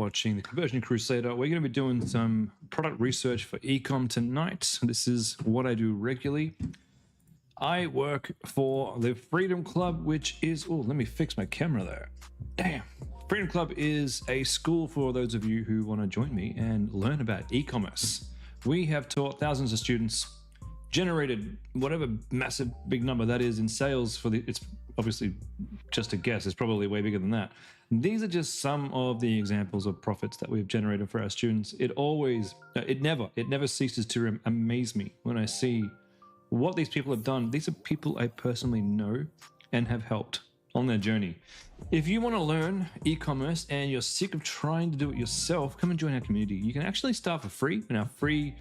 watching the Conversion Crusader. We're going to be doing some product research for ecom tonight. This is what I do regularly. I work for the Freedom Club, which is... Oh, let me fix my camera there. Damn. Freedom Club is a school for those of you who want to join me and learn about e-commerce. We have taught thousands of students, generated whatever massive big number that is in sales for the... It's obviously just a guess. It's probably way bigger than that. These are just some of the examples of profits that we've generated for our students. It never ceases to amaze me when I see what these people have done. These are people I personally know and have helped on their journey. If you want to learn e-commerce and you're sick of trying to do it yourself, come and join our community. You can actually start for free in our free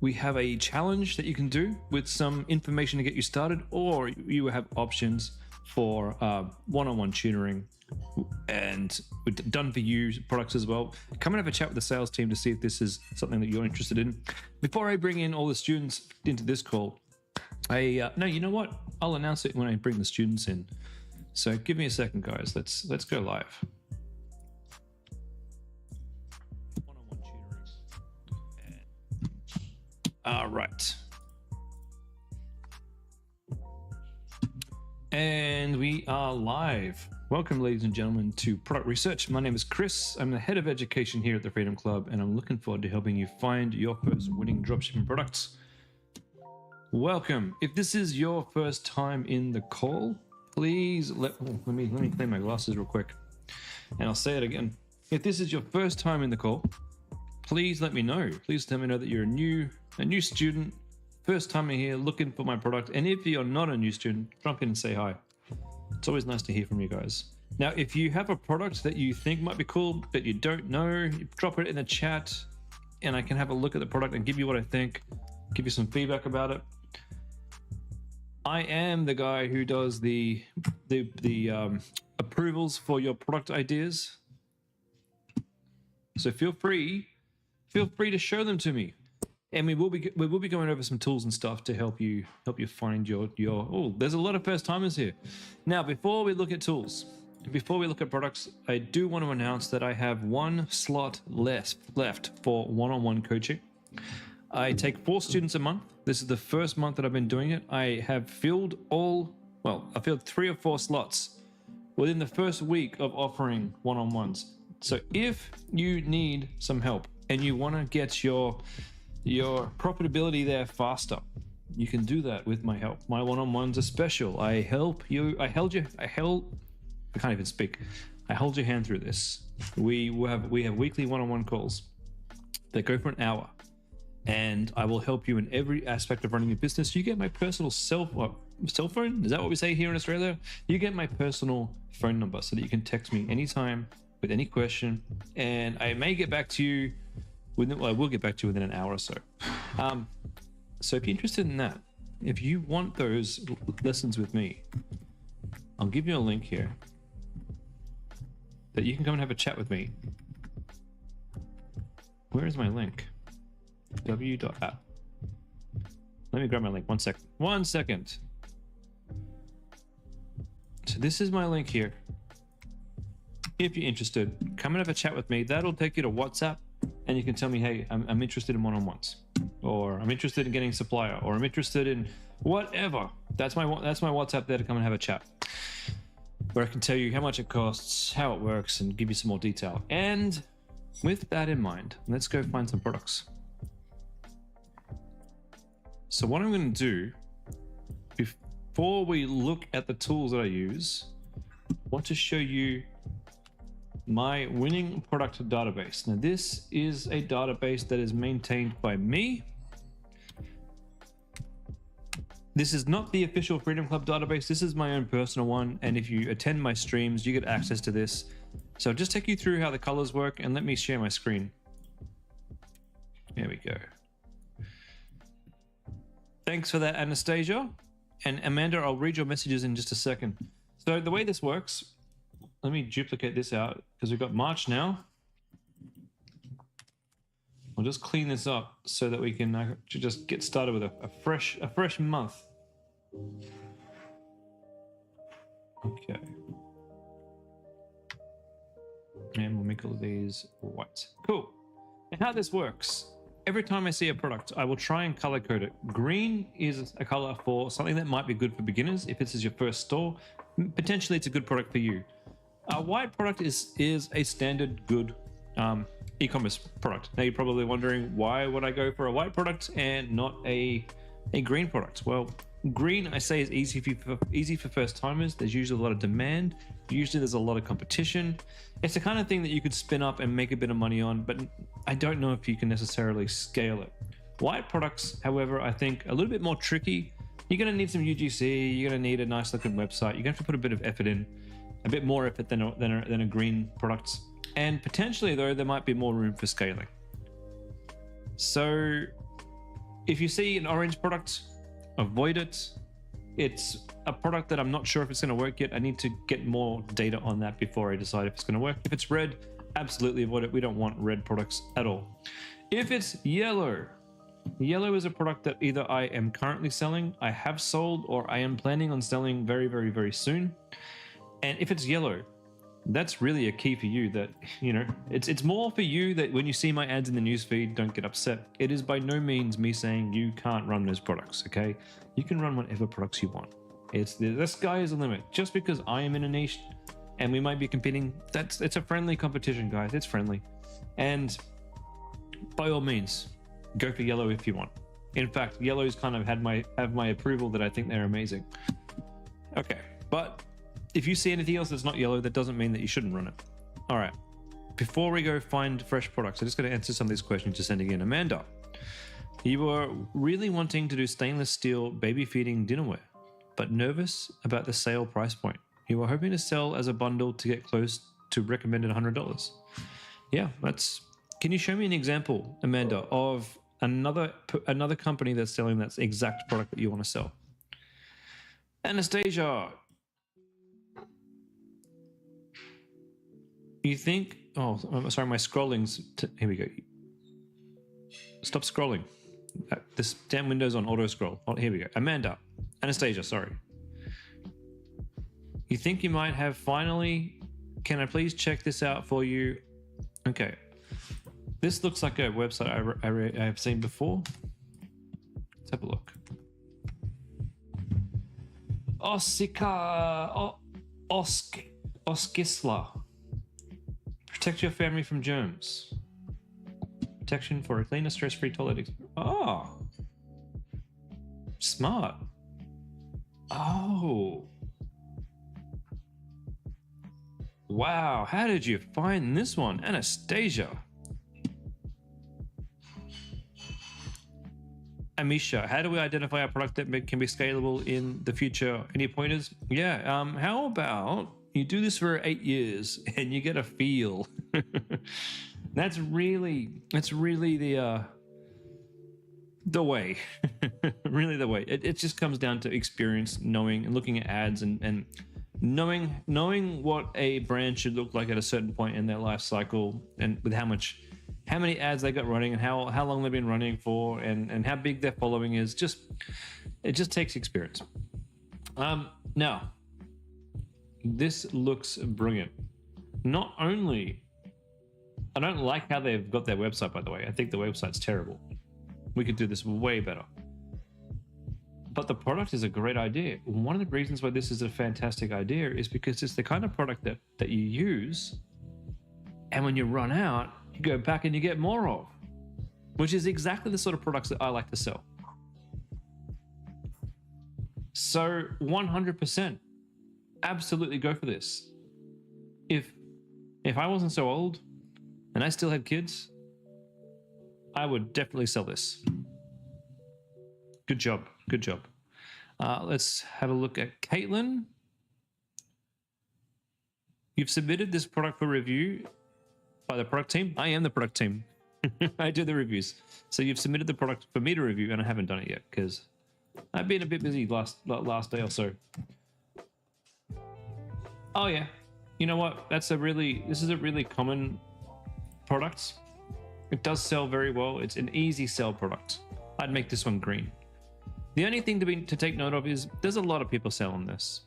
we have a challenge that you can do with some information to get you started, or you have options for one-on-one tutoring and done for you products as well. Come and have a chat with the sales team to see if this is something that you're interested in. Before I bring in all the students into this call, no, you know what? I'll announce it when I bring the students in. So give me a second, guys. Let's go live. One-on-one tutoring. All right. And we are live. Welcome, ladies and gentlemen, to Product Research. My name is Chris. I'm the head of education here at the Freedom Club, and I'm looking forward to helping you find your first winning dropshipping products. Welcome. If this is your first time in the call, please let me clean my glasses real quick, and I'll say it again. If this is your first time in the call, please let me know. Please let me know that you're a new student, first timer here looking for my product. And if you're not a new student, drop in and say hi. It's always nice to hear from you guys. Now, if you have a product that you think might be cool, but you don't know, drop it in the chat and I can have a look at the product and give you what I think, give you some feedback about it. I am the guy who does the approvals for your product ideas. So feel free to show them to me. And we will be going over some tools and stuff to help you find your oh, there's a lot of first timers here. Now, before we look at tools, before we look at products, I do want to announce that I have one slot left for one-on-one coaching. I take 4 students a month. This is the first month that I've been doing it. I have filled I filled 3 or 4 slots within the first week of offering one-on-ones. So if you need some help and you want to get your profitability there faster, you can do that with my help. My one-on-ones are special. I help you. I can't even speak. I hold your hand through this. We have weekly one-on-one calls that go for an hour, and I will help you in every aspect of running your business. You get my personal cell phone. Is that what we say here in Australia? You get my personal phone number so that you can text me anytime with any question, and I may get back to you. I will get back to you within an hour or so. So if you're interested in that, if you want those lessons with me, I'll give you a link here that you can come and have a chat with me. Where is my link? w.app. Let me grab my link. 1 second. 1 second. So this is my link here. If you're interested, come and have a chat with me. That'll take you to WhatsApp. And you can tell me, hey, I'm interested in one-on-ones, or I'm interested in getting a supplier, or I'm interested in whatever. That's my WhatsApp there to come and have a chat, where I can tell you how much it costs, how it works, and give you some more detail. And with that in mind, let's go find some products. So what I'm going to do, before we look at the tools that I use, I want to show you my winning product database. Now, this is a database that is maintained by me. This is not the official Freedom Club database. This is my own personal one. And if you attend my streams, you get access to this. So I'll just take you through how the colors work and let me share my screen. There we go. Thanks for that, Anastasia. And Amanda, I'll read your messages in just a second. So the way this works, let me duplicate this out because we've got March now. I'll just clean this up so that we can just get started with a fresh month. Okay. And we'll make all of these white. Cool. And how this works, every time I see a product, I will try and color code it. Green is a color for something that might be good for beginners. If this is your first store, potentially it's a good product for you. A white product is a standard good e-commerce product. Now you're probably wondering, why would I go for a white product and not a green product? Well, green, I say, is easy for first timers. There's usually a lot of demand. Usually there's a lot of competition. It's the kind of thing that you could spin up and make a bit of money on, but I don't know if you can necessarily scale it. White products, however, I think a little bit more tricky. You're going to need some UGC. You're going to need a nice looking website. You're going to have to put a bit of effort in, a bit more effort than a green product. And potentially, though, there might be more room for scaling. So if you see an orange product, avoid it. It's a product that I'm not sure if it's going to work yet. I need to get more data on that before I decide if it's going to work. If it's red, absolutely avoid it. We don't want red products at all. If it's yellow, yellow is a product that either I am currently selling, I have sold, or I am planning on selling very, very, very soon. And if it's yellow, that's really a key for you, that, you know, it's more for you that when you see my ads in the newsfeed, don't get upset. It is by no means me saying you can't run those products, okay? You can run whatever products you want. The sky is the limit. Just because I am in a niche and we might be competing, it's a friendly competition, guys. It's friendly. And by all means, go for yellow if you want. In fact, yellow's kind of have my approval that I think they're amazing. Okay, but if you see anything else that's not yellow, that doesn't mean that you shouldn't run it. All right, before we go find fresh products, I'm just going to answer some of these questions you're sending in. Amanda, you were really wanting to do stainless steel baby feeding dinnerware, but nervous about the sale price point. You were hoping to sell as a bundle to get close to recommended $100. Yeah, can you show me an example, Amanda, of another company that's selling that exact product that you want to sell? Anastasia, you think, oh, I'm sorry, my scrolling's, here we go. Stop scrolling. This damn window's on auto scroll. Oh, here we go. Anastasia, sorry. You think you might have finally, can I please check this out for you? Okay. This looks like a website I have seen before. Let's have a look. Oskisla. Protect your family from germs. Protection for a cleaner, stress-free toilet experience. Oh, smart. Oh, wow. How did you find this one, Anastasia? Amisha, how do we identify a product that can be scalable in the future? Any pointers? Yeah. How about you do this for 8 years and you get a feel? That's really the way. Really the way. It just comes down to experience, knowing and looking at ads and knowing what a brand should look like at a certain point in their life cycle, and with how many ads they got running and how long they've been running for, and how big their following is. It just takes experience. Now, this looks brilliant. Not only, I don't like how they've got their website, by the way. I think the website's terrible. We could do this way better. But the product is a great idea. One of the reasons why this is a fantastic idea is because it's the kind of product that you use, and when you run out, you go back and you get more of, which is exactly the sort of products that I like to sell. So 100%, absolutely go for this. If I wasn't so old and I still had kids, I would definitely sell this. Good job. Good job. Let's have a look at Caitlin. You've submitted this product for review by the product team. I am the product team. I do the reviews. So you've submitted the product for me to review, and I haven't done it yet because I've been a bit busy last day or so. Oh yeah. You know what? This is a really common product. It does sell very well. It's an easy sell product. I'd make this one green. The only thing to take note of is there's a lot of people selling this,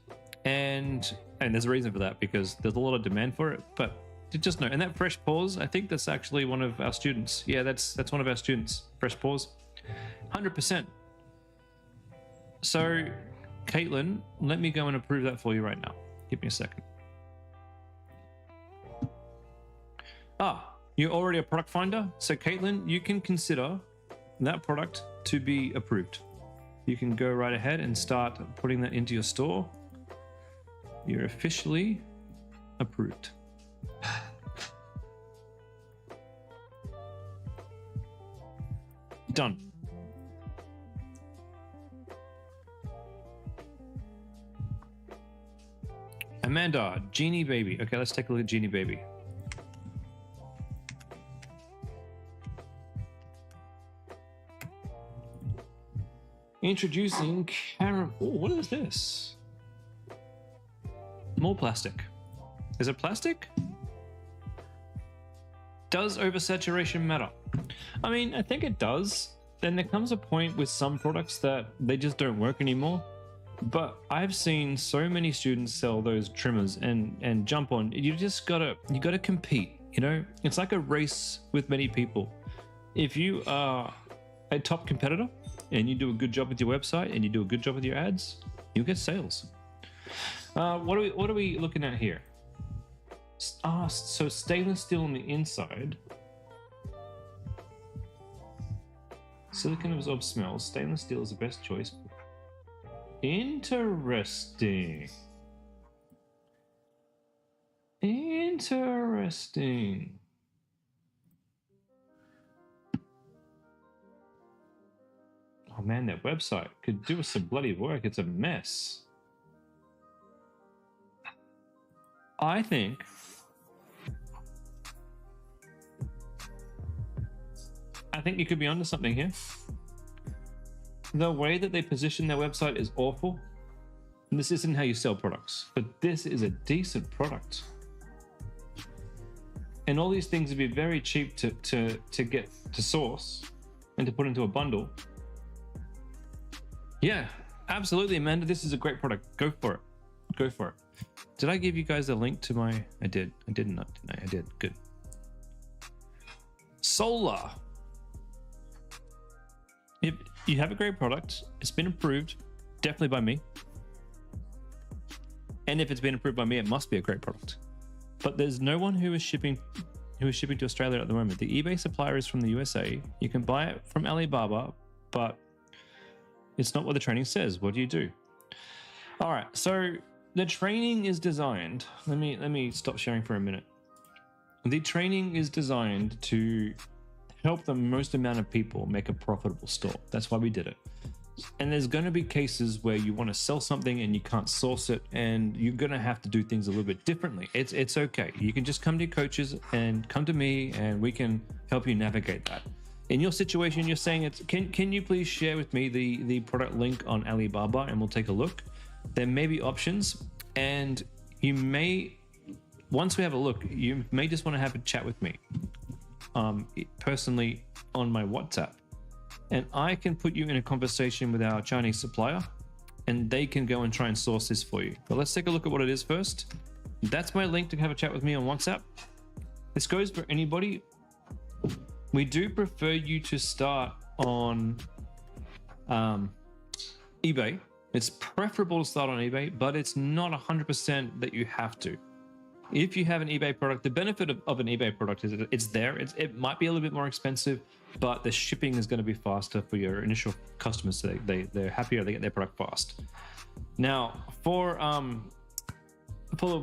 and there's a reason for that, because there's a lot of demand for it. But just know. And that fresh pause, I think that's actually one of our students. Yeah, that's one of our students. Fresh pause, 100%. So, Caitlin, let me go and approve that for you right now. Give me a second. You're already a product finder. So, Caitlin, you can consider that product to be approved. You can go right ahead and start putting that into your store. You're officially approved. Done. Amanda, Genie Baby. Okay, let's take a look at Genie Baby. Introducing Karen. Oh, what is this? More plastic. Is it plastic? Does oversaturation matter? I mean, I think it does. Then there comes a point with some products that they just don't work anymore. But I've seen so many students sell those trimmers and jump on. You gotta compete. You know, it's like a race with many people. If you are a top competitor and you do a good job with your website and you do a good job with your ads, you'll get sales. What are we looking at here? So stainless steel on the inside. Silicone absorbs smells. Stainless steel is the best choice. Interesting. Interesting. Oh man, that website could do some bloody work. It's a mess. I think you could be onto something here. The way that they position their website is awful. And this isn't how you sell products, but this is a decent product. And all these things would be very cheap to get to source and to put into a bundle. Yeah, absolutely, Amanda. This is a great product. Go for it. Go for it. Did I give you guys a link to my... I did. I did not, didn't I? I did. Good. Solar. If you have a great product, it's been approved, definitely by me. And if it's been approved by me, it must be a great product. But there's no one who is shipping to Australia at the moment. The eBay supplier is from the USA. You can buy it from Alibaba, but it's not what the training says. What do you do? All right, so the training is designed. Let me stop sharing for a minute. The training is designed to help the most amount of people make a profitable store. That's why we did it. And there's going to be cases where you want to sell something and you can't source it, and you're going to have to do things a little bit differently. It's okay. You can just come to your coaches and come to me, and we can help you navigate that. In your situation, you're saying it's can you please share with me the product link on Alibaba, and we'll take a look. There may be options, and you may, once we have a look, you may just want to have a chat with me personally on my WhatsApp, and I can put you in a conversation with our Chinese supplier, and they can go and try and source this for you. But let's take a look at what it is first. That's my link to have a chat with me on WhatsApp. This goes for anybody. We do prefer you to start on eBay. It's preferable to start on eBay, but it's not 100% that you have to. If you have an eBay product, the benefit of an eBay product is it's there. It might be a little bit more expensive, but the shipping is going to be faster for your initial customers. So they're happier, they get their product fast. Now, for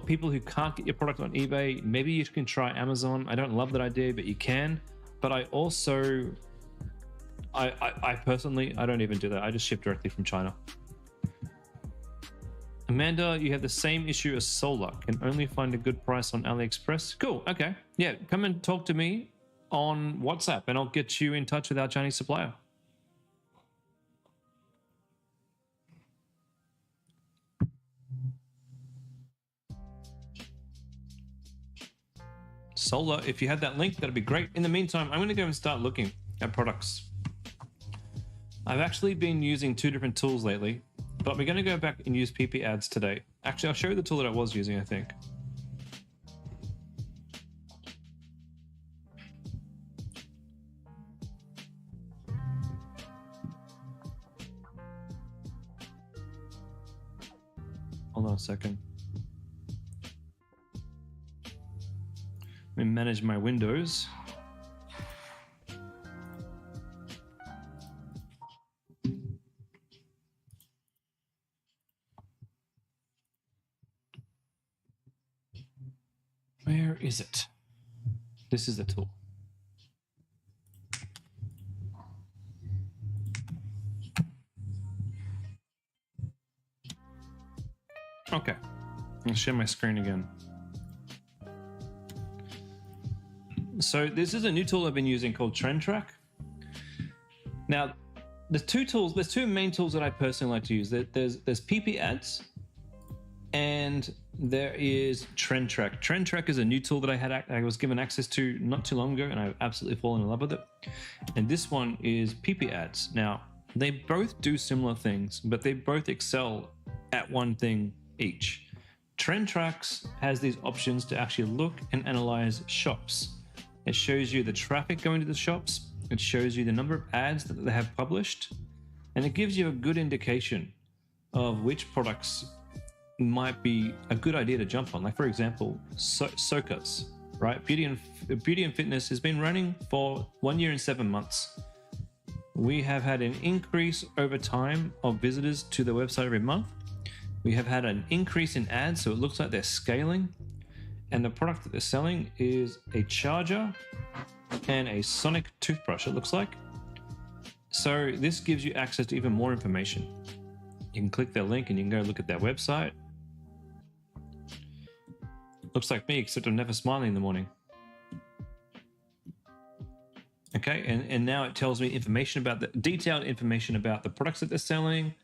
people who can't get your product on eBay, maybe you can try Amazon. I don't love that idea, but you can. But I also, I personally, I don't even do that. I just ship directly from China. Amanda, you have the same issue as Solar. Can only find a good price on AliExpress. Cool. Okay. Yeah. Come and talk to me on WhatsApp, and I'll get you in touch with our Chinese supplier. Solar, if you have that link, that'd be great. In the meantime, I'm going to go and start looking at products. I've actually been using two different tools lately, but we're going to go back and use PP ads today. Actually, I'll show you the tool that I was using, I think. Hold on a second. Let me manage my windows. Where is it? This is the tool. Okay, I'll share my screen again. So this is a new tool I've been using called Trend Track. Now, there's two main tools that I personally like to use. There's PP ads, and there is Trend Track. Trend Track is a new tool that I was given access to not too long ago, and I've absolutely fallen in love with it. And this one is PP ads. Now, they both do similar things, but they both excel at one thing each. Trend Tracks has these options to actually look and analyze shops. It shows you the traffic going to the shops. It shows you the number of ads that they have published, and it gives you a good indication of which products might be a good idea to jump on. Like, for example, Sokas, right? Beauty and Fitness has been running for 1 year and 7 months. We have had an increase over time of visitors to the website every month. We have had an increase in ads, so it looks like they're scaling. And the product that they're selling is a charger and a sonic toothbrush, it looks like. So this gives you access to even more information. You can click their link and you can go look at their website. Looks like me, except I'm never smiling in the morning. Okay, and now it tells me detailed information about the products that they're selling,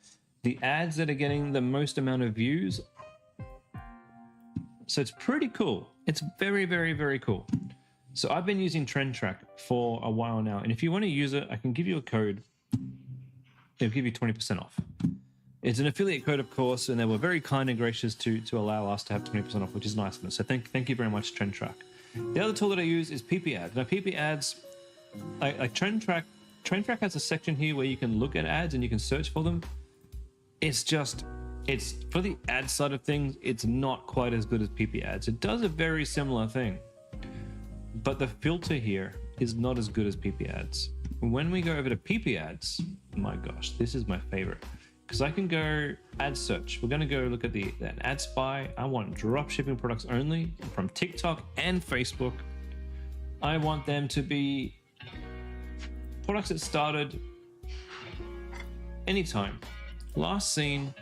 the ads that are getting the most amount of views. So it's pretty cool. It's very, very, very cool. So I've been using Trend Track for a while now, and if you want to use it, I can give you a code. It'll give you 20% off. It's an affiliate code, of course, and they were very kind and gracious to allow us to have 20% off, which is nice of them. So thank you very much, Trend Track. The other tool that I use is PP ads. Now, PP ads, like Trend Track has a section here where you can look at ads and you can search for them. It's for the ad side of things, it's not quite as good as PP ads. It does a very similar thing, but the filter here is not as good as PP ads. When we go over to PP ads, my gosh, this is my favorite, because I can go ad search. We're going to go look at that ad spy. I want dropshipping products only from TikTok and Facebook. I want them to be products that started anytime. Last seen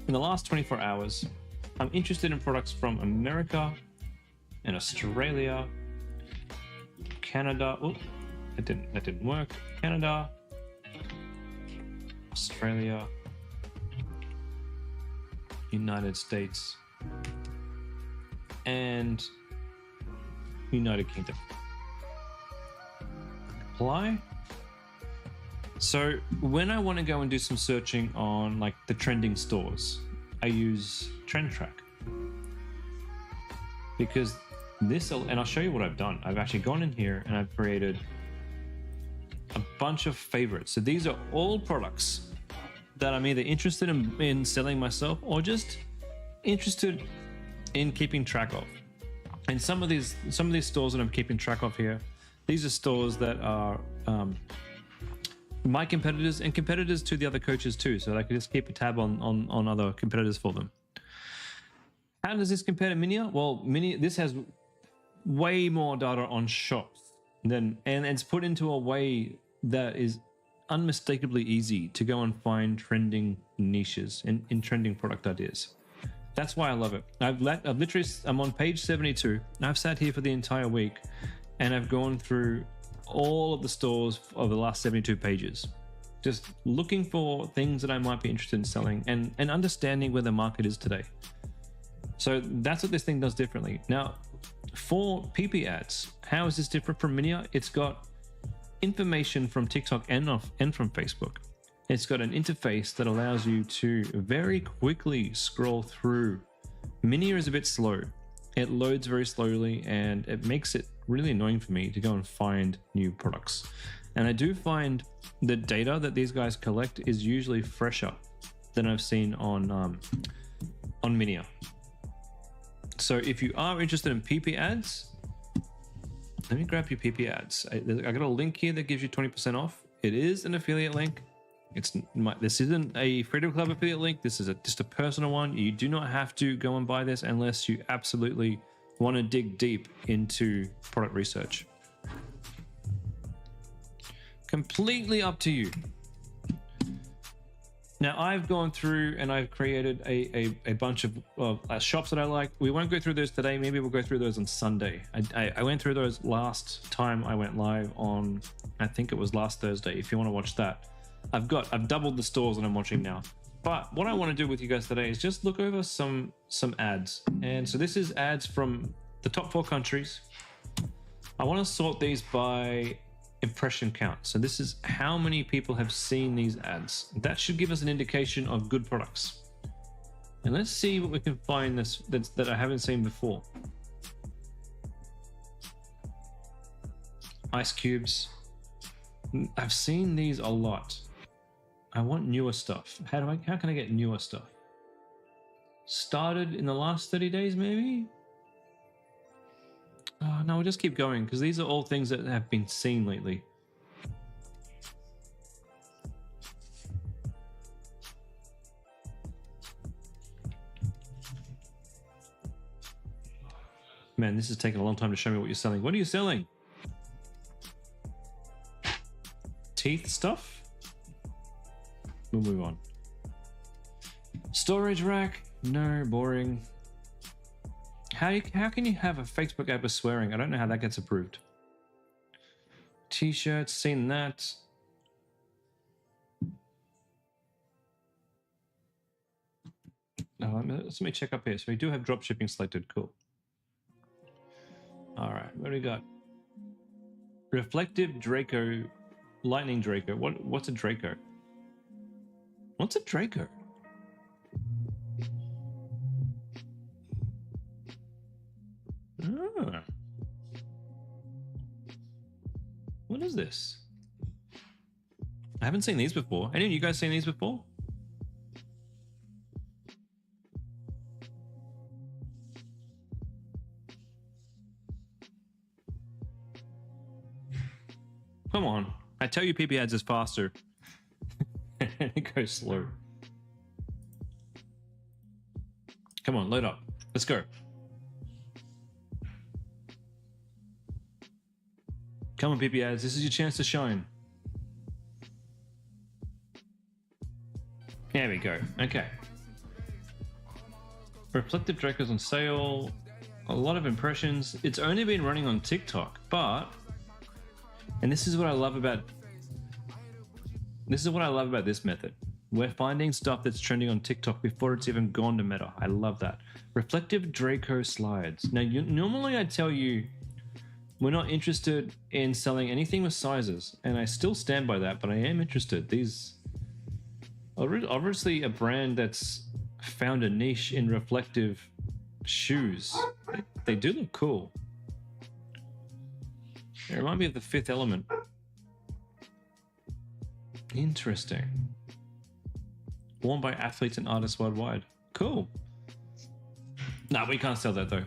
in the last 24 hours. I'm interested in products from America and Australia, Canada. Oh, that didn't work. Canada, Australia, United States, and United Kingdom. Apply. So when I want to go and do some searching on like the trending stores, I use Trend Track, because and I'll show you what I've done. I've actually gone in here and I've created a bunch of favorites. So these are all products that I'm either interested in selling myself or just interested in keeping track of. And some of these stores that I'm keeping track of here, these are stores that are my competitors and competitors to the other coaches too, so I can just keep a tab on other competitors for them. How does this compare to Minia? Well, this has way more data on shops and it's put into a way that is unmistakably easy to go and find trending niches in trending product ideas. That's why I love it. I'm on page 72. I've sat here for the entire week and I've gone through all of the stores of the last 72 pages, just looking for things that I might be interested in selling and understanding where the market is today. So that's what this thing does differently. Now, for PP ads, how is this different from Minia? It's got information from TikTok and from Facebook. It's got an interface that allows you to very quickly scroll through. Minia is a bit slow. It loads very slowly and it makes it really annoying for me to go and find new products. And I do find the data that these guys collect is usually fresher than I've seen on on Minia. So if you are interested in PP ads, let me grab your PP ads. I got a link here that gives you 20% off. It is an affiliate link. This isn't a Freedom Club affiliate link. This is just a personal one. You do not have to go and buy this unless you absolutely want to dig deep into product research. Completely up to you. Now, I've gone through and I've created a bunch of shops that I like. We won't go through those today. Maybe we'll go through those on Sunday. I went through those last time I went live on, I think it was last Thursday, if you want to watch that. I've doubled the stores that I'm watching now. But what I want to do with you guys today is just look over some ads. And so this is ads from the top 4 countries. I want to sort these by impression count. So this is how many people have seen these ads. That should give us an indication of good products. And let's see what we can find that I haven't seen before. Ice cubes. I've seen these a lot. I want newer stuff. How can I get newer stuff? Started in the last 30 days, maybe? Oh, no, we'll just keep going because these are all things that have been seen lately. Man, this is taking a long time to show me what you're selling. What are you selling? Teeth stuff? We'll move on. Storage rack? No, boring. How can you have a Facebook ad with swearing? I don't know how that gets approved. T-shirts, seen that. Let me check up here. So we do have dropshipping selected. Cool. All right, what do we got? Reflective Draco, Lightning Draco. What's a Draco? What's a Draco? Ah. What is this? I haven't seen these before. Any of you guys seen these before? Come on. I tell you PP ads is faster. It goes slow. Come on, load up. Let's go. Come on, PP ads. This is your chance to shine. There we go. Okay. Reflective Dracos on sale. A lot of impressions. It's only been running on TikTok, but... And this is what I love about... This is what I love about this method. We're finding stuff that's trending on TikTok before it's even gone to Meta. I love that. Reflective Draco slides. Now, normally I tell you we're not interested in selling anything with sizes, and I still stand by that, but I am interested. These are obviously a brand that's found a niche in reflective shoes. They do look cool. They remind me of the Fifth Element. Interesting. Worn by athletes and artists worldwide. Cool. No, we can't sell that though.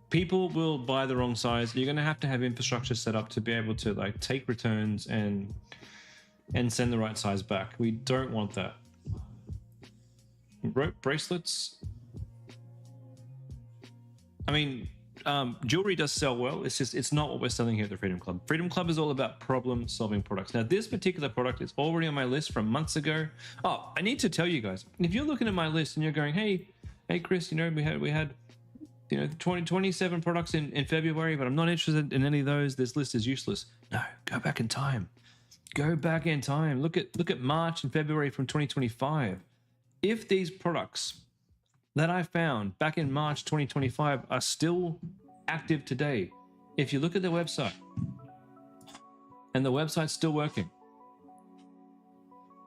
People will buy the wrong size. You're going to have infrastructure set up to be able to like take returns and send the right size back. We don't want that. Rope bracelets. I mean, jewelry does sell well. It's not what we're selling here at the Freedom Club. Freedom Club is all about problem-solving products. Now, this particular product is already on my list from months ago. Oh, I need to tell you guys, if you're looking at my list and you're going, hey, Chris, we had 27 products in February, but I'm not interested in any of those. This list is useless. No, go back in time. Go back in time. Look at March and February from 2025. If these products that I found back in March 2025 are still active today, if you look at the website and the website's still working.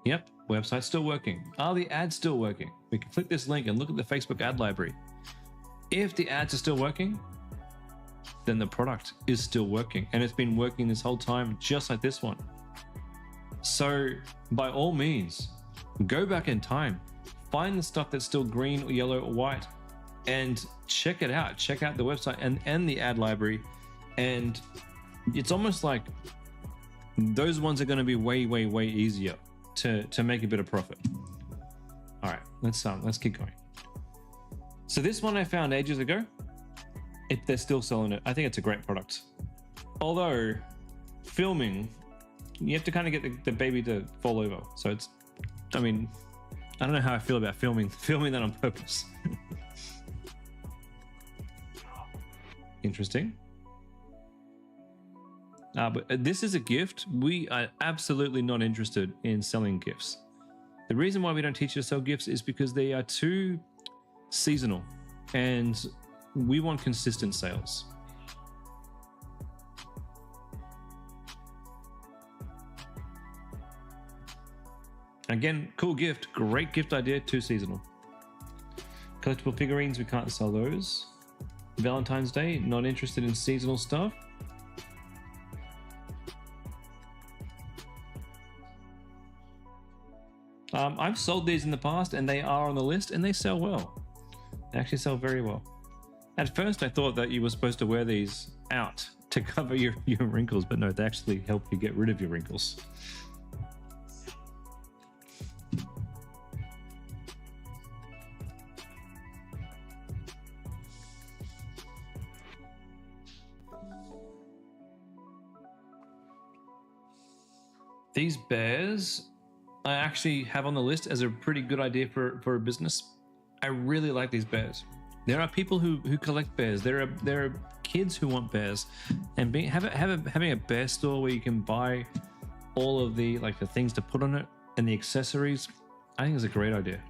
Yep, website's still working. Are the ads still working? We can click this link and look at the Facebook ad library. If the ads are still working, then the product is still working, and it's been working this whole time, just like this one. So by all means, go back in time, find the stuff that's still green or yellow or white and check it out. Check out the website and the ad library. And it's almost like those ones are going to be way, way, way easier to make a bit of profit. All right, let's keep going. So this one I found ages ago. If they're still selling it, I think it's a great product. Although filming, you have to kind of get the baby to fall over. So it's, I mean, I don't know how I feel about filming that on purpose. Interesting. But this is a gift. We are absolutely not interested in selling gifts. The reason why we don't teach you to sell gifts is because they are too seasonal and we want consistent sales. Again, cool gift, great gift idea, too seasonal. Collectible figurines, we can't sell those. Valentine's Day, not interested in seasonal stuff. I've sold these in the past and they are on the list and they sell well. They actually sell very well. At first I thought that you were supposed to wear these out to cover your wrinkles, but no, they actually help you get rid of your wrinkles. These bears I actually have on the list as a pretty good idea for a business. I really like these bears. There are people who collect bears. There are kids who want bears, and having a bear store where you can buy all of the the things to put on it and the accessories, I think is a great idea.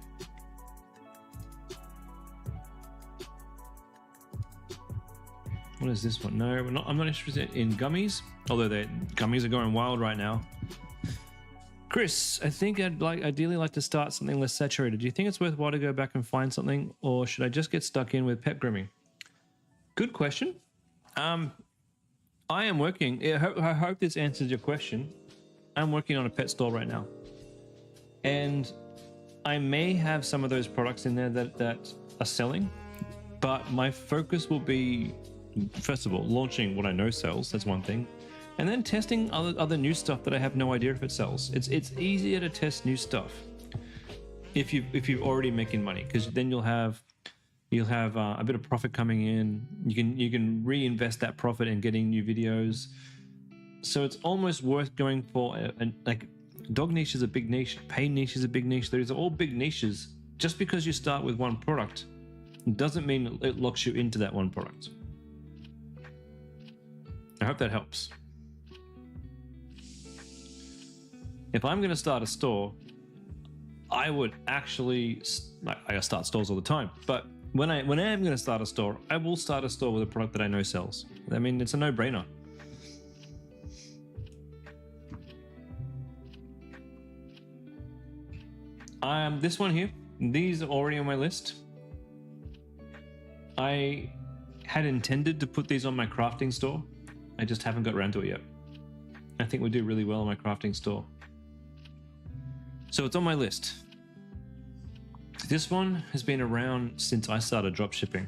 What is this one? No, I'm not interested in gummies, although gummies are going wild right now. Chris, I think I'd ideally like to start something less saturated. Do you think it's worthwhile to go back and find something, or should I just get stuck in with pet grooming? Good question. I am working. I hope this answers your question. I'm working on a pet store right now, and I may have some of those products in there that are selling, but my focus will be, first of all, launching what I know sells. That's one thing. And then testing other new stuff that I have no idea if it sells. It's easier to test new stuff if you're already making money, because then you'll have a bit of profit coming in. You can reinvest that profit in getting new videos. So it's almost worth going for like dog niche is a big niche, pain niche is a big niche. These are all big niches. Just because you start with one product doesn't mean it locks you into that one product. I hope that helps. If I'm going to start a store, I would actually, I start stores all the time, but when I am going to start a store, I will start a store with a product that I know sells. I mean, it's a no-brainer. This one here, these are already on my list. I had intended to put these on my crafting store. I just haven't got around to it yet. I think we do really well on my crafting store. So it's on my list. This one has been around since I started dropshipping.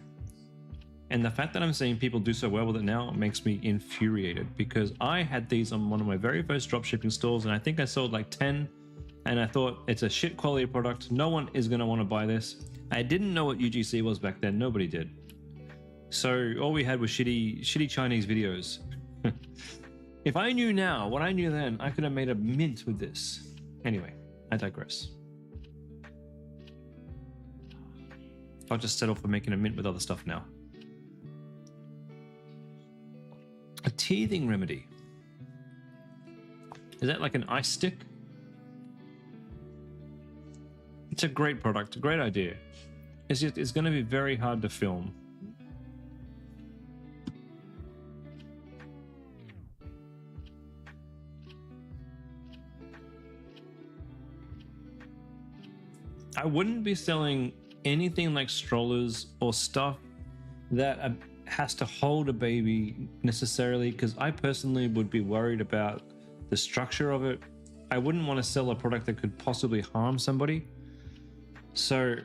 And the fact that I'm seeing people do so well with it now makes me infuriated, because I had these on one of my very first dropshipping stores and I think I sold like 10, and I thought it's a shit quality product. No one is going to want to buy this. I didn't know what UGC was back then. Nobody did. So all we had was shitty Chinese videos. If I knew now what I knew then, I could have made a mint with this. Anyway, I digress. I'll just settle for making a mint with other stuff now. A teething remedy. Is that like an ice stick? It's a great product, a great idea. It's going to be very hard to film. I wouldn't be selling anything like strollers or stuff that has to hold a baby necessarily, because I personally would be worried about the structure of it. I wouldn't want to sell a product that could possibly harm somebody. So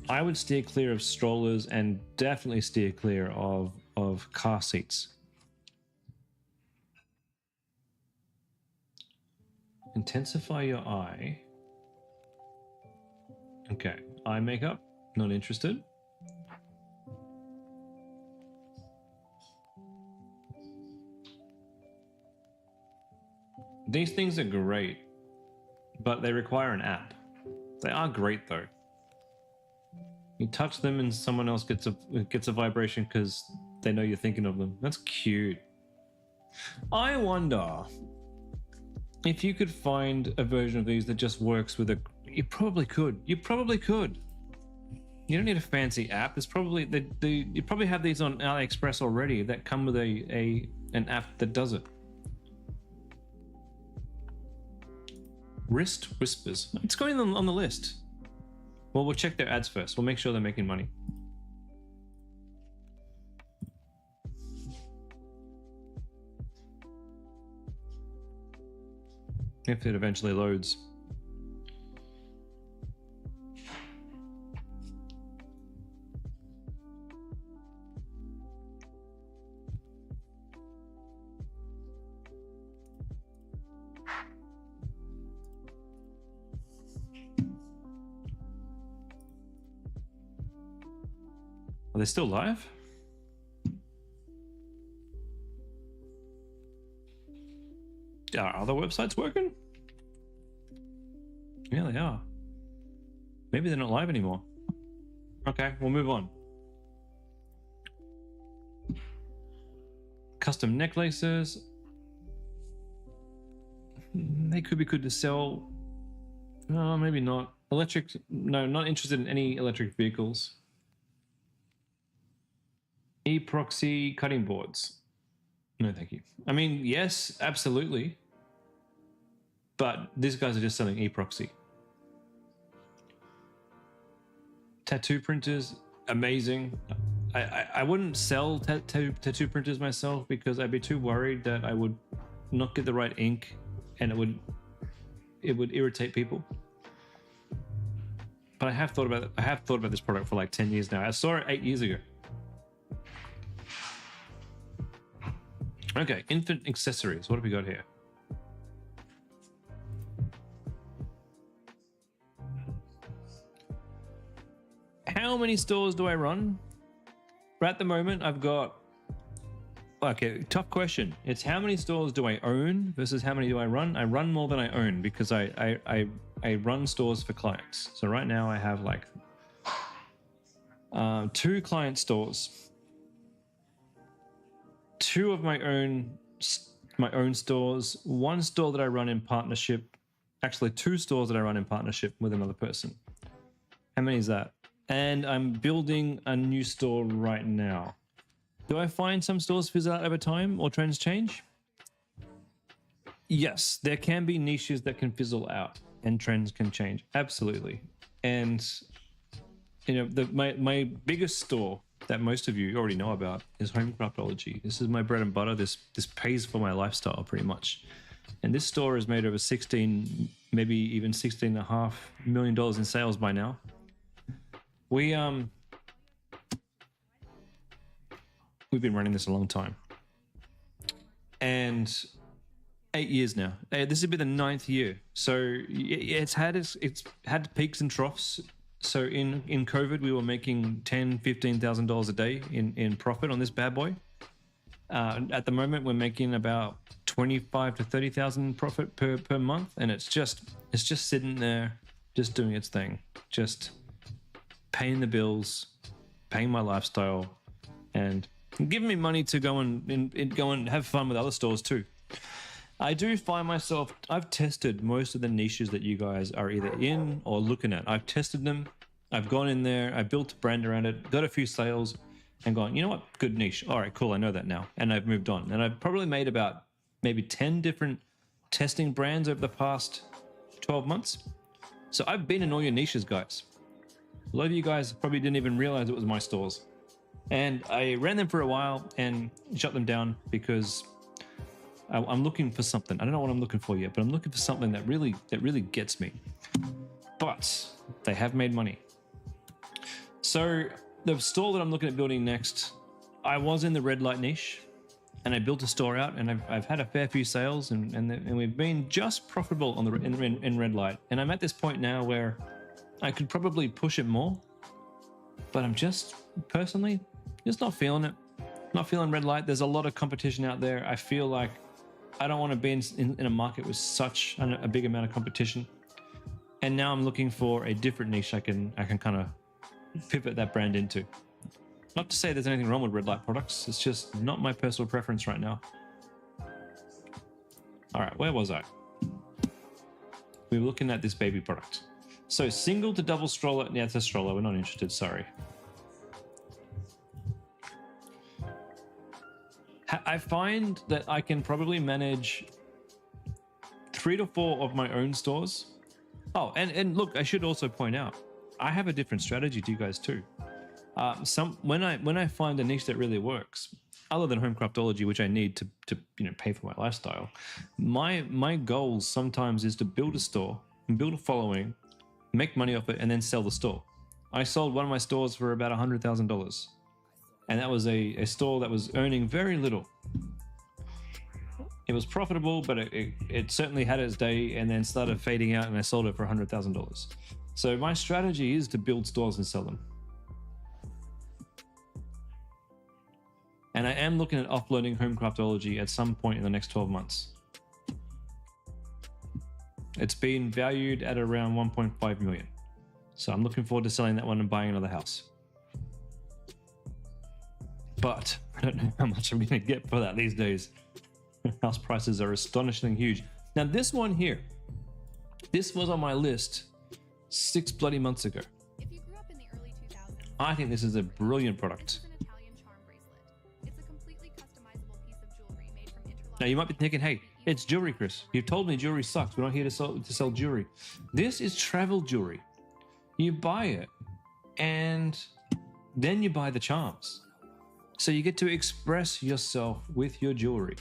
I would steer clear of strollers and definitely steer clear of car seats. Intensify your eye. Okay, eye makeup, not interested. These things are great, but they require an app. They are great though. You touch them and someone else gets a vibration because they know you're thinking of them. That's cute. I wonder if you could find a version of these that just works with a... You probably could. You probably could. You don't need a fancy app. There's probably... you probably have these on AliExpress already that come with an app that does it. Wrist Whispers. It's going on the list. Well, we'll check their ads first. We'll make sure they're making money. If it eventually loads. Are they still live? Are other websites working? Yeah, they are. Maybe they're not live anymore. Okay, we'll move on. Custom necklaces. They could be good to sell. No, maybe not. Electric, no, not interested in any electric vehicles. E-proxy cutting boards. No, thank you. I mean, yes, absolutely. But these guys are just selling e-proxy. Tattoo printers, amazing. I wouldn't sell tattoo printers myself because I'd be too worried that I would not get the right ink and it would irritate people. But I have thought about it. I have thought about this product for like 10 years now. I saw it 8 years ago. Okay, infant accessories. What have we got here? How many stores do I run? At the moment, I've got... Okay, tough question. It's how many stores do I own versus how many do I run? I run more than I own because I run stores for clients. So right now I have like 2 client stores. 2 of my own stores, 1 store that I run in partnership, actually 2 stores that I run in partnership with another person. How many is that? And I'm building a new store right now. Do I find some stores fizzle out over time or trends change? Yes, there can be niches that can fizzle out and trends can change. Absolutely. And you know, my biggest store that most of you already know about is Home Craftology. This is my bread and butter. This pays for my lifestyle pretty much. And this store has made over 16, maybe even $16.5 million in sales by now. We've been running this a long time. And 8 years now. This would be the 9th year. So it's had peaks and troughs. So in COVID, we were making $10,000-$15,000 a day in profit on this bad boy. At the moment, we're making about $25,000 to $30,000 profit per month, and it's just sitting there, just doing its thing, just paying the bills, paying my lifestyle, and giving me money to go and have fun with other stores too. I do find myself, I've tested most of the niches that you guys are either in or looking at. I've tested them. I've gone in there. I built a brand around it, got a few sales and gone, you know what? Good niche. All right, cool. I know that now. And I've moved on. And I've probably made about maybe 10 different testing brands over the past 12 months. So I've been in all your niches, guys. A lot of you guys probably didn't even realize it was my stores. And I ran them for a while and shut them down because I'm looking for something. I don't know what I'm looking for yet, but I'm looking for something that really gets me. But they have made money. So the store that I'm looking at building next, I was in the red light niche, and I built a store out, and I've had a fair few sales, and we've been just profitable on the in red light. And I'm at this point now where I could probably push it more, but I'm just personally just not feeling it. Not feeling red light. There's a lot of competition out there. I feel like I don't want to be in a market with such a big amount of competition. And now I'm looking for a different niche I can kind of pivot that brand into. Not to say there's anything wrong with red light products. It's just not my personal preference right now. All right, where was I? We were looking at this baby product. So single to double stroller. Yeah, it's a stroller. We're not interested. Sorry. I find that I can probably manage 3 to 4 of my own stores. Oh, and look, I should also point out, I have a different strategy to you guys too. When I find a niche that really works, other than home craftology, which I need to pay for my lifestyle, my goal sometimes is to build a store and build a following, make money off it, and then sell the store. I sold one of my stores for about $100,000. And that was a store that was earning very little. It was profitable, but it certainly had its day and then started fading out, and I sold it for $100,000. So my strategy is to build stores and sell them. And I am looking at offloading home craftology at some point in the next 12 months. It's been valued at around 1.5 million. So I'm looking forward to selling that one and buying another house. But I don't know how much I'm going to get for that these days. House prices are astonishingly huge. Now this one here, this was on my list 6 bloody months ago. If you grew up in the early 2000s, I think this is a brilliant product. this is an Italian charm bracelet. It's a completely customizable piece of jewelry made from interlocking. Now you might be thinking, hey, it's jewelry, Chris. You've told me jewelry sucks. We're not here to sell jewelry. This is travel jewelry. You buy it and then you buy the charms. So you get to express yourself with your jewelry.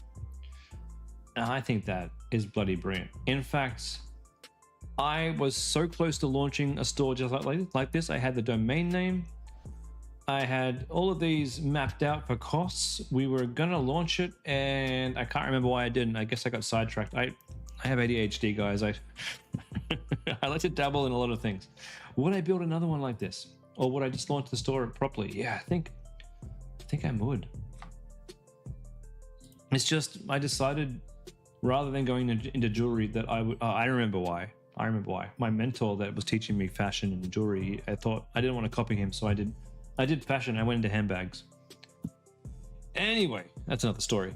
And I think that is bloody brilliant. In fact, I was so close to launching a store just like this. I had the domain name. I had all of these mapped out for costs. We were going to launch it, and I can't remember why I didn't. I guess I got sidetracked. I have ADHD, guys. I like to dabble in a lot of things. Would I build another one like this? Or would I just launch the store properly? Yeah, I think I would. It's just, I decided rather than going into jewelry that I would, I remember why. My mentor that was teaching me fashion and jewelry, I thought I didn't want to copy him. So I did fashion. I went into handbags. Anyway, that's another story.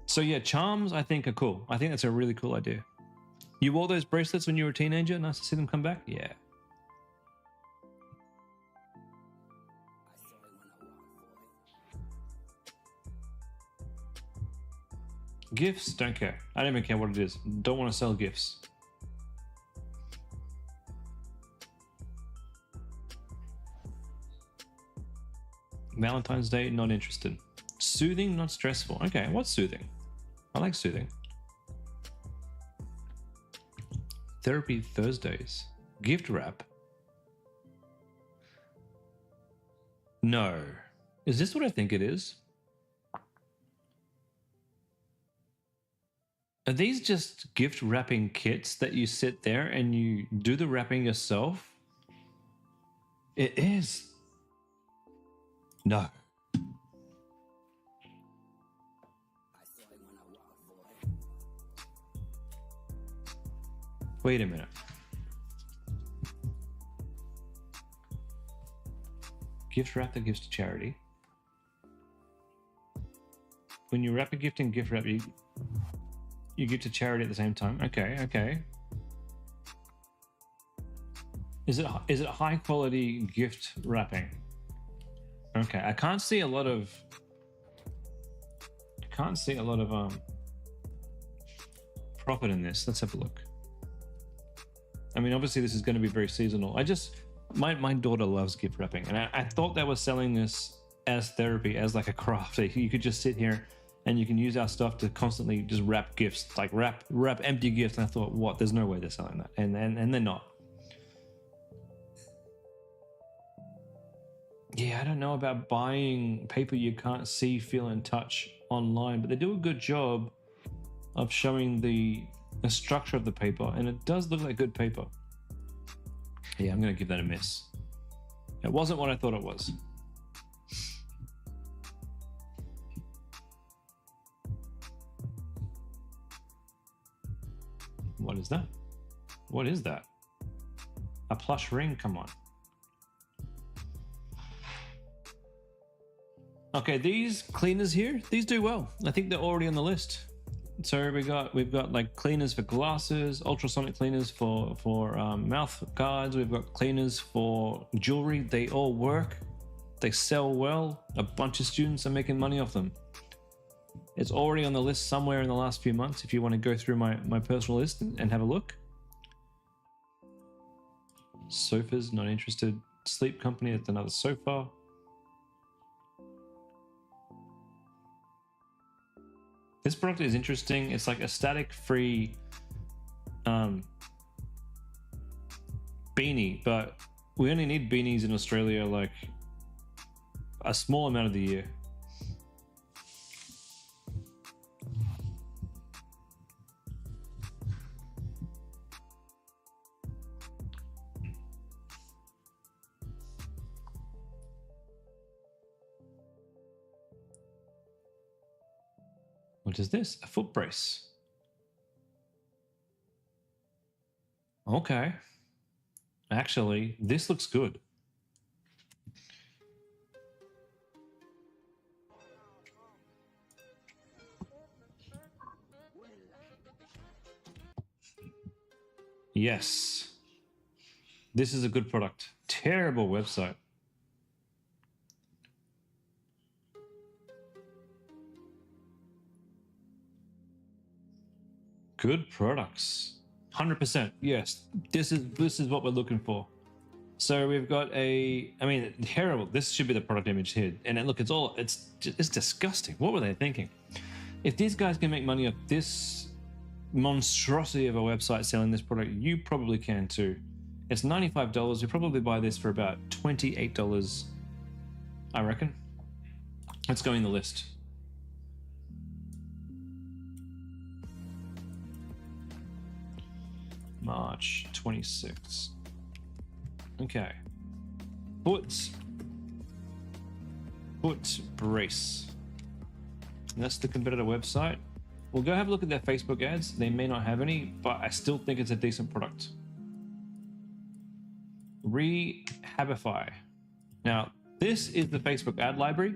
So yeah, charms I think are cool. I think that's a really cool idea. You wore those bracelets when you were a teenager? Nice to see them come back. Yeah. Gifts, don't care. I don't even care what it is. Don't want to sell gifts. Valentine's Day, not interested. Soothing, not stressful. Okay, what's soothing? I like soothing. Therapy Thursdays. Gift wrap. No. Is this what I think it is? Are these just gift wrapping kits that you sit there and you do the wrapping yourself? It is. No. Wait a minute. Gift wrap that gives to charity. When you wrap a gift in gift wrap, you give to charity at the same time. Okay. Is it high quality gift wrapping? Okay, I can't see a lot of profit in this. Let's have a look. I mean, obviously this is going to be very seasonal. My daughter loves gift wrapping, and I thought they were selling this as therapy, as like a craft. You could just sit here and you can use our stuff to constantly just wrap gifts, like wrap empty gifts. And I thought, what? There's no way they're selling that, and they're not. Yeah, I don't know about buying paper you can't see, feel, and touch online, but they do a good job of showing the structure of the paper, and it does look like good paper. Yeah, I'm going to give that a miss. It wasn't what I thought it was. What is that? What is that? A plush ring? Come on. Okay, these cleaners here, these do well. I think they're already on the list. So we've got like cleaners for glasses, ultrasonic cleaners for mouth guards. We've got cleaners for jewelry. They all work. They sell well. A bunch of students are making money off them. It's already on the list somewhere in the last few months. If you want to go through my personal list and have a look. Sofas, not interested. Sleep company, that's another sofa. This product is interesting. It's like a static-free beanie, but we only need beanies in Australia like a small amount of the year. What is this? A foot brace. Okay. Actually, this looks good. Yes. This is a good product. Terrible website. Good products. 100%. Yes. This is what we're looking for. So we've got terrible. This should be the product image here. And look, it's disgusting. What were they thinking? If these guys can make money off this monstrosity of a website selling this product, you probably can too. It's $95. You probably buy this for about $28, I reckon. Let's go in the list. March 26th. Okay. Foot brace. And that's the competitor website. We'll go have a look at their Facebook ads. They may not have any, but I still think it's a decent product. Rehabify. Now, this is the Facebook ad library.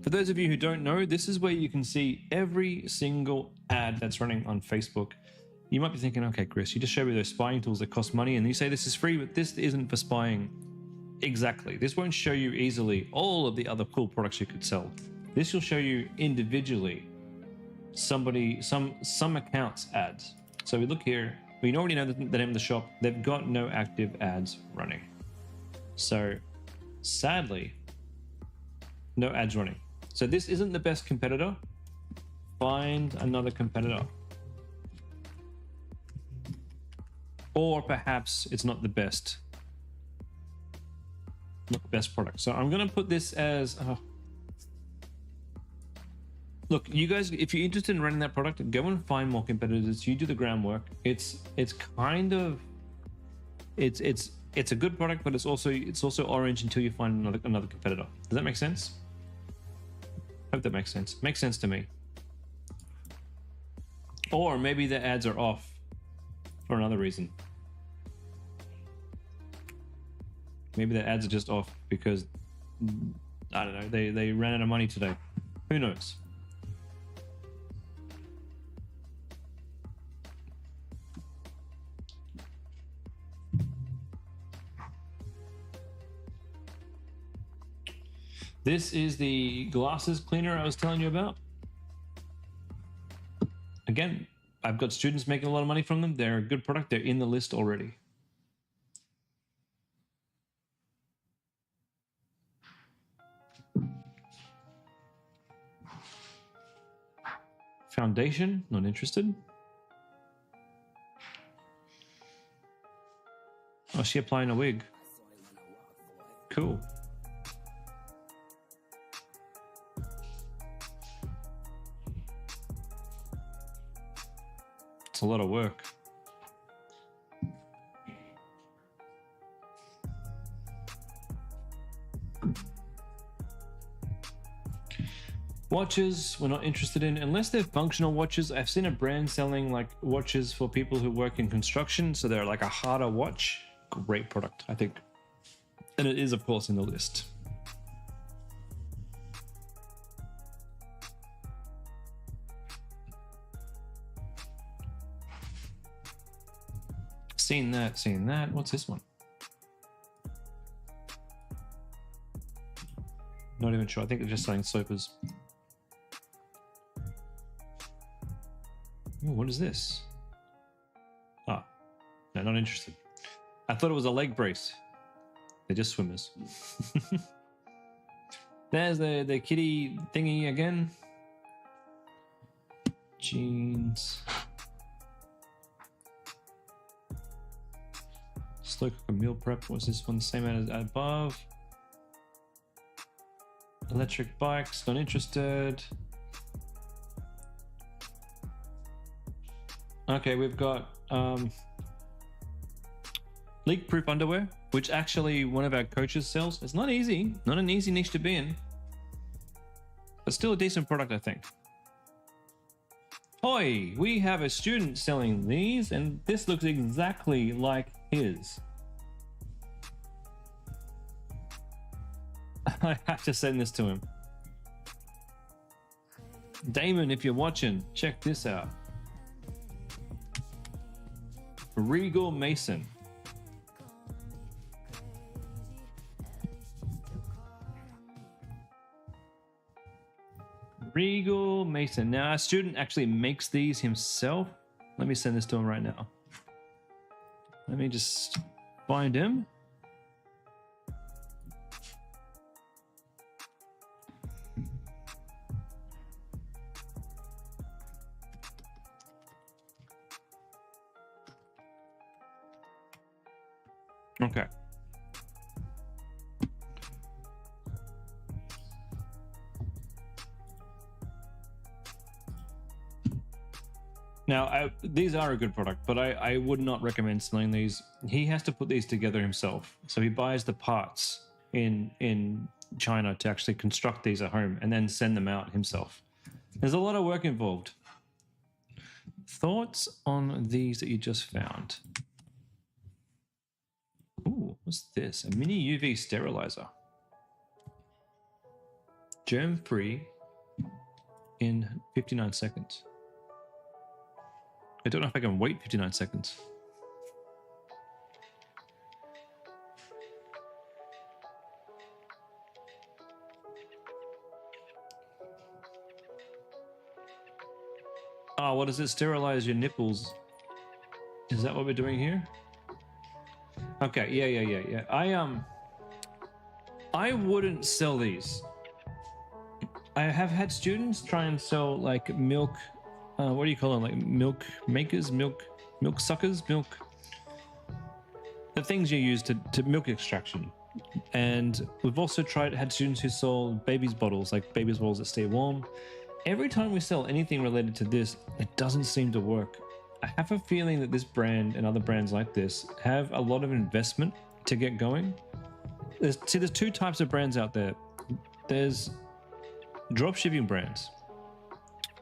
For those of you who don't know, this is where you can see every single ad that's running on Facebook. You might be thinking, okay, Chris, you just showed me those spying tools that cost money and you say this is free, but this isn't for spying. Exactly. This won't show you easily all of the other cool products you could sell. This will show you individually some accounts ads. So we look here, we already know the name of the shop. They've got no active ads running. So sadly, no ads running. So this isn't the best competitor. Find another competitor. Or perhaps it's not the best. Not the best product. So I'm going to put this as... Look, you guys, if you're interested in running that product, go and find more competitors. You do the groundwork. It's kind of... It's a good product, but it's also orange until you find another competitor. Does that make sense? Hope that makes sense. Makes sense to me. Or maybe the ads are off for another reason. Maybe the ads are just off because, I don't know, they ran out of money today. Who knows? This is the glasses cleaner I was telling you about. Again, I've got students making a lot of money from them. They're a good product. They're in the list already. Foundation, not interested. Oh, she applying a wig. Cool. It's a lot of work. Watches, we're not interested in, unless they're functional watches. I've seen a brand selling like watches for people who work in construction, so they're like a harder watch. Great product, I think. And it is, of course, in the list. Seen that, seen that. What's this one? Not even sure. I think they're just selling sofas. Ooh, what is this? Ah, no, not interested. I thought it was a leg brace. They're just swimmers. There's the kitty thingy again. Jeans. Slow cooker meal prep. Was this one the same as above? Electric bikes, not interested. Okay, we've got leak-proof underwear, which actually one of our coaches sells. It's not easy, not an easy niche to be in, but still a decent product, I think. Hoi, we have a student selling these, and this looks exactly like his. I have to send this to him. Damon, if you're watching, check this out. Regal Mason. Regal Mason. Now, our student actually makes these himself. Let me send this to him right now. Let me just find him. Okay. Now, these are a good product, but I would not recommend selling these. He has to put these together himself. So he buys the parts in China to actually construct these at home and then send them out himself. There's a lot of work involved. Thoughts on these that you just found? Ooh, what's this? A mini UV sterilizer. Germ-free in 59 seconds. I don't know if I can wait 59 seconds. Oh, what does it sterilize your nipples? Is that what we're doing here? Okay, yeah. I wouldn't sell these. I have had students try and sell like milk, what do you call them? Like milk makers, milk suckers, the things you use to milk extraction. And we've also had students who sold babies bottles, like babies bottles that stay warm. Every time we sell anything related to this, it doesn't seem to work. I have a feeling that this brand and other brands like this have a lot of investment to get going. There's two types of brands out there. There's dropshipping brands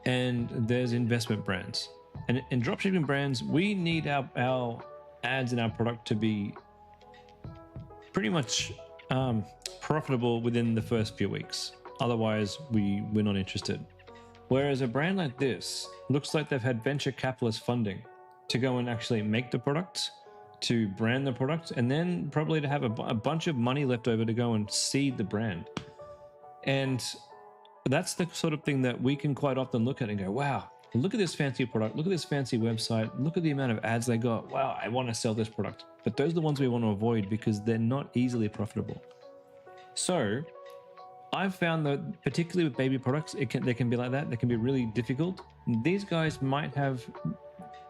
and there's investment brands. And in dropshipping brands, we need our ads and our product to be pretty much profitable within the first few weeks. Otherwise, we're not interested. Whereas a brand like this looks like they've had venture capitalist funding to go and actually make the product, to brand the product, and then probably to have a bunch of money left over to go and seed the brand. And that's the sort of thing that we can quite often look at and go, wow, look at this fancy product, look at this fancy website, look at the amount of ads they got. Wow, I want to sell this product. But those are the ones we want to avoid because they're not easily profitable. So I've found that particularly with baby products, they can be like that. They can be really difficult. These guys might have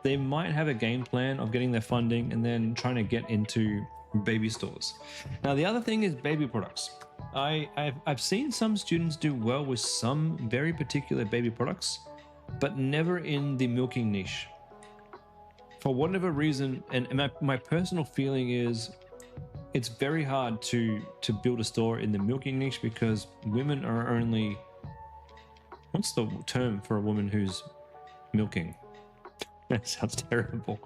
a game plan of getting their funding and then trying to get into baby stores. Now, the other thing is baby products. I've seen some students do well with some very particular baby products, but never in the milking niche. for whatever reason, and my personal feeling is it's very hard to build a store in the milking niche because women are only, what's the term for a woman who's milking? That sounds terrible.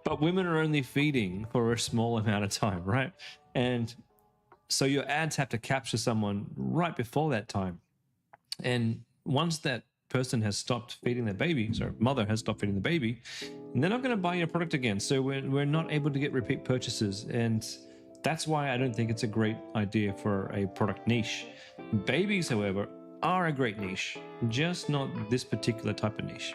But women are only feeding for a small amount of time, right? And so your ads have to capture someone right before that time. And once that person has stopped feeding their baby, so mother has stopped feeding the baby, and they're not going to buy your product again. So we're not able to get repeat purchases. And that's why I don't think it's a great idea for a product niche. Babies, however, are a great niche, just not this particular type of niche.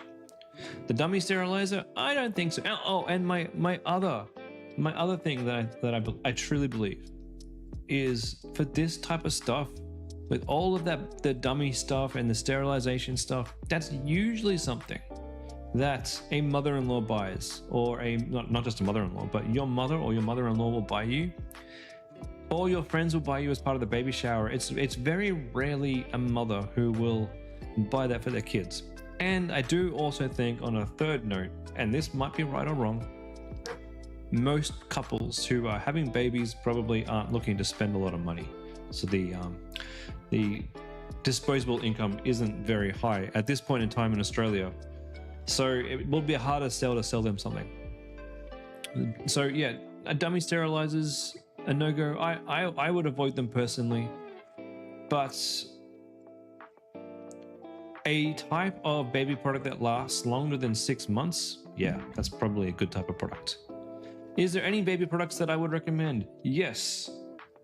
The dummy sterilizer, I don't think so. Oh, and my other thing that I truly believe is for this type of stuff, with all of that, the dummy stuff and the sterilization stuff, that's usually something that a mother-in-law buys, or not just a mother-in-law, but your mother or your mother-in-law will buy you, or your friends will buy you as part of the baby shower. It's very rarely a mother who will buy that for their kids. And I do also think, on a third note, and this might be right or wrong, most couples who are having babies probably aren't looking to spend a lot of money. So the disposable income isn't very high at this point in time in Australia. So it will be a harder sell to sell them something. So yeah, a dummy sterilizers, a no-go. I would avoid them personally, but a type of baby product that lasts longer than 6 months, yeah, that's probably a good type of product. Is there any baby products that I would recommend? Yes,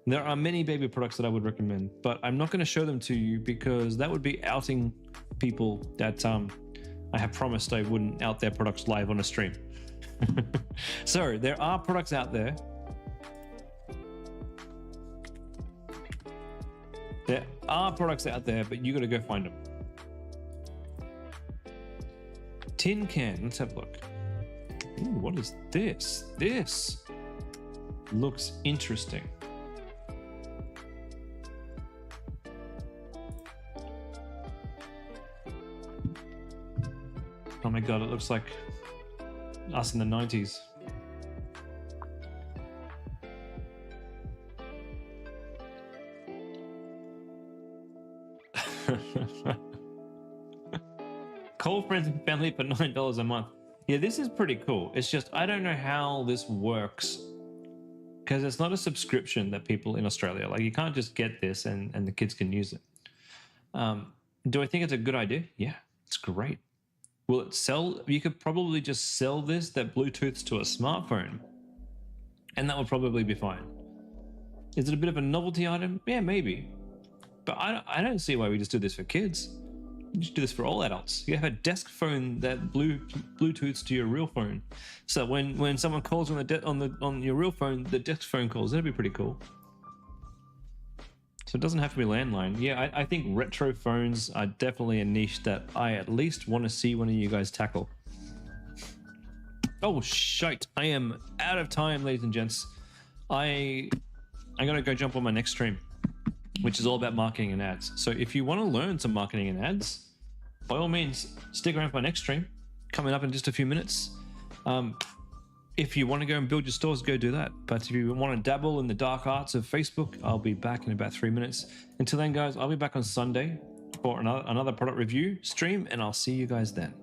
there are many baby products that I would recommend, but I'm not going to show them to you because that would be outing people that I have promised I wouldn't out their products live on a stream. So there are products out there. There are products out there, but you got to go find them. Tin can, let's have a look. Ooh, what is this? This looks interesting. Oh my god, it looks like us in the 90s. Call friends and family for $9 a month. Yeah, this is pretty cool. It's just, I don't know how this works because it's not a subscription that people in Australia, like you can't just get this and the kids can use it. Do I think it's a good idea? Yeah, it's great. Will it sell? You could probably just sell this that Bluetooths to a smartphone and that would probably be fine. Is it a bit of a novelty item? Yeah, maybe. But I don't see why we just do this for kids. You should do this for all adults. You have a desk phone that Bluetooths to your real phone. So when someone calls on your real phone, the desk phone calls. That'd be pretty cool. So it doesn't have to be landline. Yeah, I think retro phones are definitely a niche that I at least want to see one of you guys tackle. Oh shite! I am out of time, ladies and gents. I'm gonna go jump on my next stream, which is all about marketing and ads. So if you want to learn some marketing and ads, by all means, stick around for my next stream coming up in just a few minutes. If you want to go and build your stores, go do that. But if you want to dabble in the dark arts of Facebook, I'll be back in about 3 minutes. Until then, guys, I'll be back on Sunday for another product review stream, and I'll see you guys then.